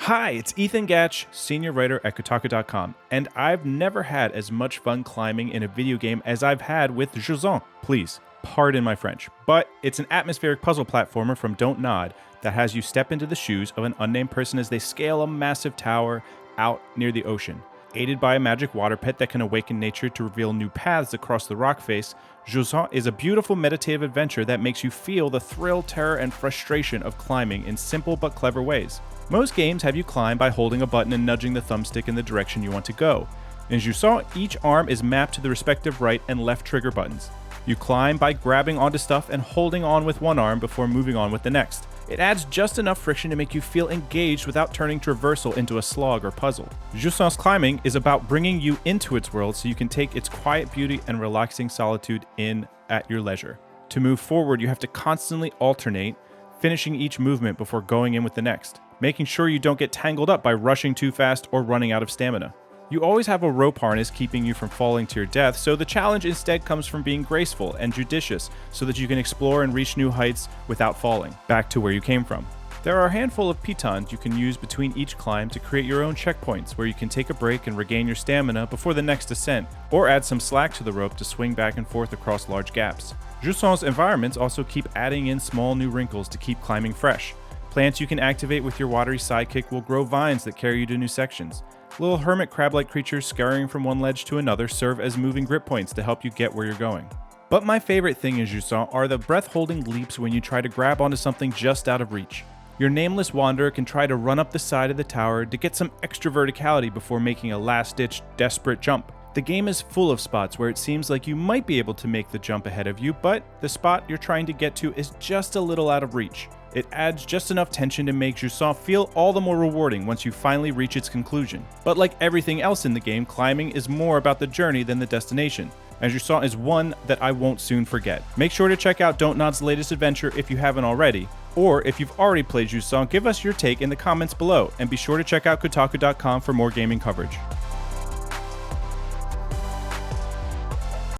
Hi, it's Ethan Gatch, senior writer at Kotaku.com, and I've never had as much fun climbing in a video game as I've had with Jusant. Please, pardon my French, but it's an atmospheric puzzle platformer from Don't Nod that has you step into the shoes of an unnamed person as they scale a massive tower out near the ocean. Aided by a magic water pet that can awaken nature to reveal new paths across the rock face, Jusant is a beautiful meditative adventure that makes you feel the thrill, terror, and frustration of climbing in simple but clever ways. Most games have you climb by holding a button and nudging the thumbstick in the direction you want to go. In Jusant, each arm is mapped to the respective right and left trigger buttons. You climb by grabbing onto stuff and holding on with one arm before moving on with the next. It adds just enough friction to make you feel engaged without turning traversal into a slog or puzzle. Jusant's climbing is about bringing you into its world so you can take its quiet beauty and relaxing solitude in at your leisure. To move forward, you have to constantly alternate, finishing each movement before going in with the next, making sure you don't get tangled up by rushing too fast or running out of stamina. You always have a rope harness keeping you from falling to your death, so the challenge instead comes from being graceful and judicious so that you can explore and reach new heights without falling back to where you came from. There are a handful of pitons you can use between each climb to create your own checkpoints where you can take a break and regain your stamina before the next ascent, or add some slack to the rope to swing back and forth across large gaps. Jusant's environments also keep adding in small new wrinkles to keep climbing fresh. Plants you can activate with your watery sidekick will grow vines that carry you to new sections. Little hermit crab-like creatures scurrying from one ledge to another serve as moving grip points to help you get where you're going. But my favorite thing in Jusant are the breath-holding leaps when you try to grab onto something just out of reach. Your nameless wanderer can try to run up the side of the tower to get some extra verticality before making a last-ditch, desperate jump. The game is full of spots where it seems like you might be able to make the jump ahead of you, but the spot you're trying to get to is just a little out of reach. It adds just enough tension to make Jusant feel all the more rewarding once you finally reach its conclusion. But like everything else in the game, climbing is more about the journey than the destination, and Jusant is one that I won't soon forget. Make sure to check out Don't Nod's latest adventure if you haven't already, or if you've already played Jusant, give us your take in the comments below, and be sure to check out Kotaku.com for more gaming coverage.